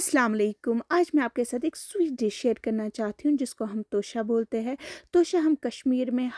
अस्सलाम वालेकुम। आज मैं आपके साथ एक स्वीट डिश शेयर करना चाहती हूँ जिसको हम तोशा बोलते हैं। तोशा हम कश्मीर में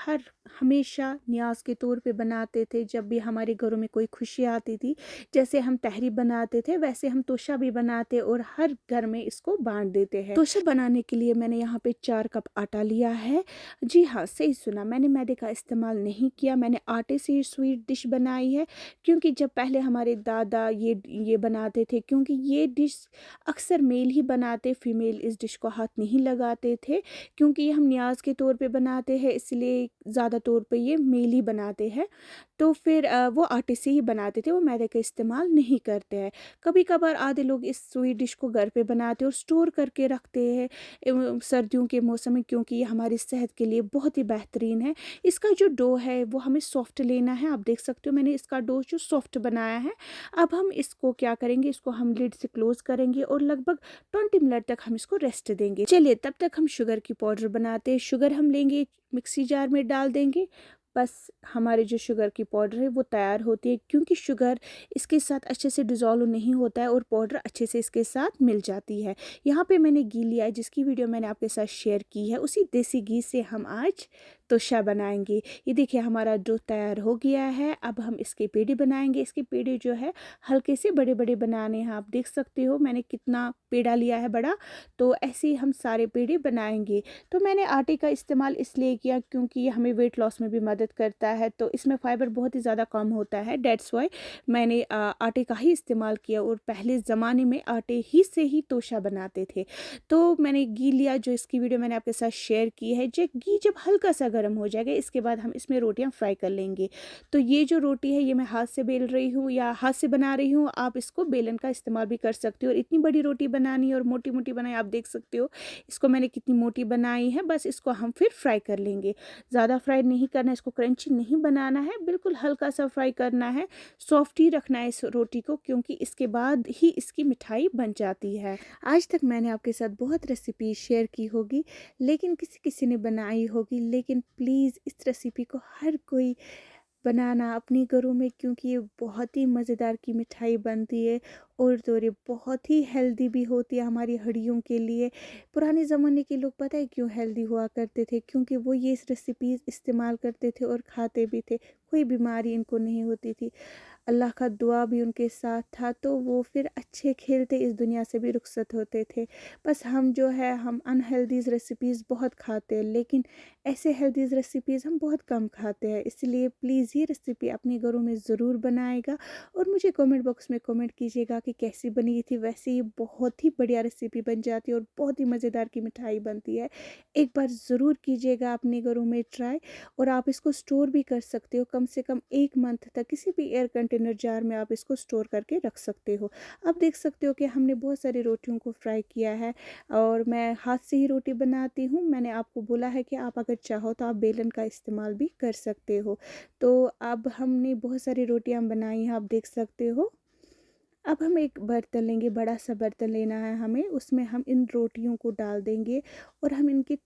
हमेशा न्याज़ के तौर पे बनाते थे जब भी हमारे घरों में कोई खुशी आती थी। जैसे हम तहरी बनाते थे वैसे हम तोशा भी बनाते और हर घर में इसको बाँट देते हैं। तोशा बनाने के लिए मैंने यहाँ पे 4 कप आटा लिया है। जी हाँ, सही सुना, मैंने मैदे का इस्तेमाल नहीं किया। मैंने आटे से ही स्वीट डिश बनाई है क्योंकि जब पहले हमारे दादा ये बनाते थे, क्योंकि ये डिश अक्सर मेल ही बनाते, फीमेल इस डिश को हाथ नहीं लगाते थे क्योंकि ये हम न्याज़ के तौर पे बनाते हैं, इसलिए ज़्यादा तौर पे ये मेल ही बनाते हैं। तो फिर वो आटे से ही बनाते थे, वो मैदे का इस्तेमाल नहीं करते हैं। कभी कभार आधे लोग इस स्वीट डिश को घर पे बनाते और स्टोर करके रखते हैं सर्दियों के मौसम में, क्योंकि ये हमारी सेहत के लिए बहुत ही बेहतरीन है। इसका जो डो है वो हमें सॉफ्ट लेना है। आप देख सकते हो मैंने इसका डो जो सॉफ्ट बनाया है। अब हम इसको क्या करेंगे, इसको हम लिड से क्लोज करेंगे और लगभग 20 मिनट तक हम इसको रेस्ट देंगे। चलिए तब तक हम शुगर की पाउडर बनाते हैं। शुगर हम लेंगे, मिक्सी जार में डाल देंगे। बस हमारे जो शुगर की पाउडर है वो तैयार होती है, क्योंकि शुगर इसके साथ अच्छे से डिज़ोल्व नहीं होता है और पाउडर अच्छे से इसके साथ मिल जाती है। यहाँ पे मैंने घी लिया है जिसकी वीडियो मैंने आपके साथ शेयर की है। उसी देसी घी से हम आज तोशा बनाएंगे। ये देखिए हमारा डो तैयार हो गया है। अब हम इसके पेड़े बनाएंगे। इसके पेड़े जो है हल्के से बड़े बड़े बनाने हैं। आप देख सकते हो मैंने कितना पेड़ा लिया है बड़ा, तो ऐसे ही हम सारे पेड़े बनाएंगे। तो मैंने आटे का इस्तेमाल इसलिए किया क्योंकि ये हमें वेट लॉस में भी मदद करता है, तो इसमें फाइबर बहुत ही ज़्यादा कम होता है। डेट्स वाई मैंने आटे का ही इस्तेमाल किया और पहले ज़माने में आटे ही से ही तोशा बनाते थे। तो मैंने घी लिया, जो इसकी वीडियो मैंने आपके साथ शेयर की है। घी जब हल्का सा गर्म हो जाएगा इसके बाद हम इसमें रोटियां फ्राई कर लेंगे। तो ये जो रोटी है ये मैं हाथ से बेल रही हूँ या हाथ से बना रही हूँ। आप इसको बेलन का इस्तेमाल भी कर सकते हो। और इतनी बड़ी रोटी बनानी है और मोटी मोटी बनाई, आप देख सकते हो इसको मैंने कितनी मोटी बनाई है। बस इसको हम फिर फ्राई कर लेंगे। ज़्यादा फ्राई नहीं करना, इसको क्रंची नहीं बनाना है, बिल्कुल हल्का सा फ्राई करना है। सॉफ्ट ही रखना है इस रोटी को, क्योंकि इसके बाद ही इसकी मिठाई बन जाती है। आज तक मैंने आपके साथ बहुत रेसिपी शेयर की होगी, लेकिन किसी किसी ने बनाई होगी, लेकिन प्लीज़ इस रेसिपी को हर कोई बनाना अपने घरों में, क्योंकि ये बहुत ही मज़ेदार की मिठाई बनती है और ये बहुत ही हेल्दी भी होती है हमारी हड्डियों के लिए। पुराने ज़माने के लोग पता है क्यों हेल्दी हुआ करते थे, क्योंकि वो ये रेसिपीज़ इस्तेमाल करते थे और खाते भी थे। कोई बीमारी इनको नहीं होती थी। अल्लाह का दुआ भी उनके साथ था, तो वो फिर अच्छे खेलते इस दुनिया से भी रुखसत होते थे। बस हम जो है हम अनहेल्दीज़ रेसिपीज़ बहुत खाते हैं, लेकिन ऐसे हेल्दीज़ रेसिपीज़ हम बहुत कम खाते हैं। इसलिए प्लीज़ ये रेसिपी अपने घरों में ज़रूर बनाएगा और मुझे कमेंट बॉक्स में कमेंट कीजिएगा कि कैसी बनी थी। वैसे ये बहुत ही बढ़िया रेसिपी बन जाती है और बहुत ही मज़ेदार की मिठाई बनती है। एक बार ज़रूर कीजिएगा अपने घरों में ट्राई। और आप इसको स्टोर भी कर सकते हो, कम से कम 1 मंथ तक किसी भी एयर कंटेनर जार में आप इसको स्टोर करके रख सकते हो। आप देख सकते हो कि हमने बहुत सारी रोटियों को फ्राई किया है और मैं हाथ से ही रोटी बनाती हूँ। मैंने आपको बोला है कि आप अगर चाहो तो आप बेलन का इस्तेमाल भी कर सकते हो। तो अब हमने बहुत सारी रोटियां बनाई हैं, आप देख सकते हो। अब हम एक बर्तन लेंगे, बड़ा सा बर्तन लेना है हमें, उसमें हम इन रोटियों को डाल देंगे और हम इनके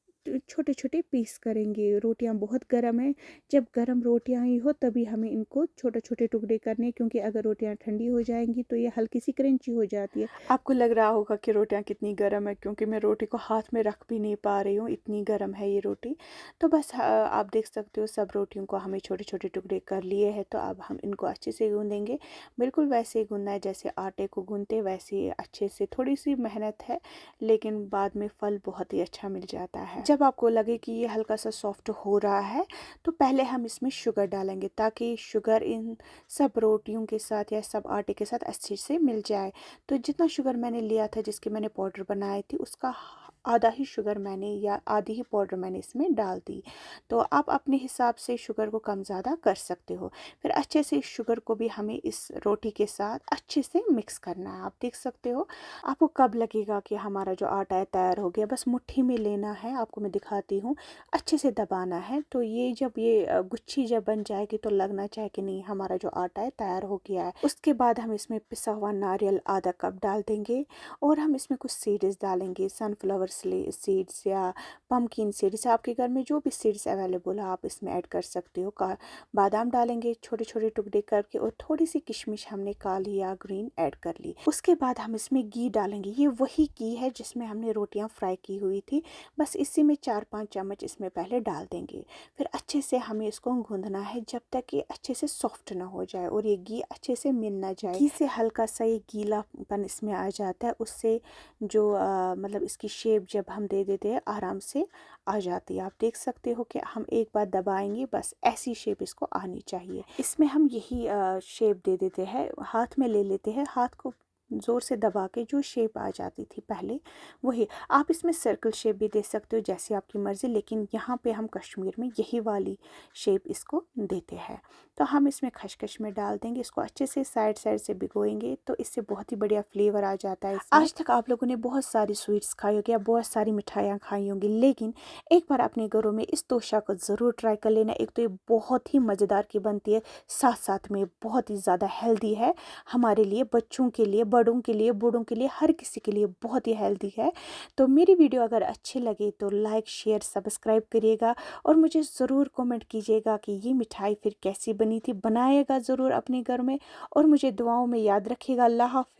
छोटे छोटे पीस करेंगे। रोटियां बहुत गर्म है, जब गर्म रोटियां ही हो तभी हमें इनको छोटे छोटे टुकड़े करने, क्योंकि अगर रोटियां ठंडी हो जाएंगी तो ये हल्की सी क्रंची हो जाती है। आपको लग रहा होगा कि रोटियां कितनी गर्म है, क्योंकि मैं रोटी को हाथ में रख भी नहीं पा रही हूँ, इतनी गर्म है ये रोटी। तो बस आप देख सकते हो सब रोटियों को हमें छोटे छोटे टुकड़े कर लिए हैं। तो अब हम इनको अच्छे से गूंदेंगे, बिल्कुल वैसे ही गूंदना है जैसे आटे को गूंदते, वैसे ही अच्छे से। थोड़ी सी मेहनत है लेकिन बाद में फल बहुत ही अच्छा मिल जाता है। जब आपको लगे कि ये हल्का सा सॉफ्ट हो रहा है तो पहले हम इसमें शुगर डालेंगे, ताकि शुगर इन सब रोटियों के साथ या सब आटे के साथ अच्छे से मिल जाए। तो जितना शुगर मैंने लिया था, जिसकी मैंने पाउडर बनाई थी, उसका आधा ही शुगर मैंने या आधी ही पाउडर मैंने इसमें डाल दी। तो आप अपने हिसाब से शुगर को कम ज़्यादा कर सकते हो। फिर अच्छे से इस शुगर को भी हमें इस रोटी के साथ अच्छे से मिक्स करना है। आप देख सकते हो आपको कब लगेगा कि हमारा जो आटा है तैयार हो गया, बस मुट्ठी में लेना है। आपको मैं दिखाती हूँ, अच्छे से दबाना है। तो ये जब ये गुच्छी जब बन जाएगी तो लगना चाहिए कि नहीं हमारा जो आटा है तैयार हो गया है। उसके बाद हम इसमें पिसा हुआ नारियल आधा कप डाल देंगे और हम इसमें कुछ सीड्स डालेंगे, सनफ्लावर सीड्स या पम्पकिन सीड्स, आपके घर में जो भी सीड्स अवेलेबल है आप इसमें ऐड कर सकते हो। का बादाम डालेंगे छोटे छोटे टुकड़े करके, और थोड़ी सी किशमिश हमने काली या ग्रीन ऐड कर ली। उसके बाद हम इसमें घी डालेंगे। ये वही घी है जिसमें हमने रोटियां फ्राई की हुई थी, बस इसी में 4-5 चम्मच इसमें पहले डाल देंगे। फिर अच्छे से हमें इसको गूंदना है जब तक ये अच्छे से सॉफ्ट ना हो जाए और ये घी अच्छे से मिल ना जाए। घी से हल्का सा ये गीलापन इसमें आ जाता है, उससे जो मतलब इसकी शेप जब हम दे देते हैं आराम से आ जाती है। आप देख सकते हो कि हम एक बार दबाएंगे, बस ऐसी शेप इसको आनी चाहिए। इसमें हम यही शेप दे देते हैं, हाथ में ले लेते हैं, हाथ को ज़ोर से दबा के जो शेप आ जाती थी पहले वही। आप इसमें सर्कल शेप भी दे सकते हो जैसी आपकी मर्ज़ी, लेकिन यहाँ पे हम कश्मीर में यही वाली शेप इसको देते हैं। तो हम इसमें खसखस में डाल देंगे, इसको अच्छे से साइड साइड से भिगोएंगे तो इससे बहुत ही बढ़िया फ्लेवर आ जाता है इसमें। आज तक आप लोगों ने बहुत सारी स्वीट्स खाई होगी या बहुत सारी मिठाइयाँ खाई होंगी, लेकिन एक बार अपने घरों में इस तोशा को ज़रूर ट्राई कर लेना। एक तो ये बहुत ही मज़ेदार की बनती है, साथ साथ में बहुत ही ज़्यादा हेल्दी है हमारे लिए, बच्चों के लिए, बड़ों के लिए, बूढ़ों के लिए, हर किसी के लिए बहुत ही हेल्दी है। तो मेरी वीडियो अगर अच्छी लगे तो लाइक शेयर सब्सक्राइब करिएगा, और मुझे ज़रूर कमेंट कीजिएगा कि ये मिठाई फिर कैसी बनी थी। बनाइएगा ज़रूर अपने घर में, और मुझे दुआओं में याद रखिएगा। अल्लाह हाफ़िज़।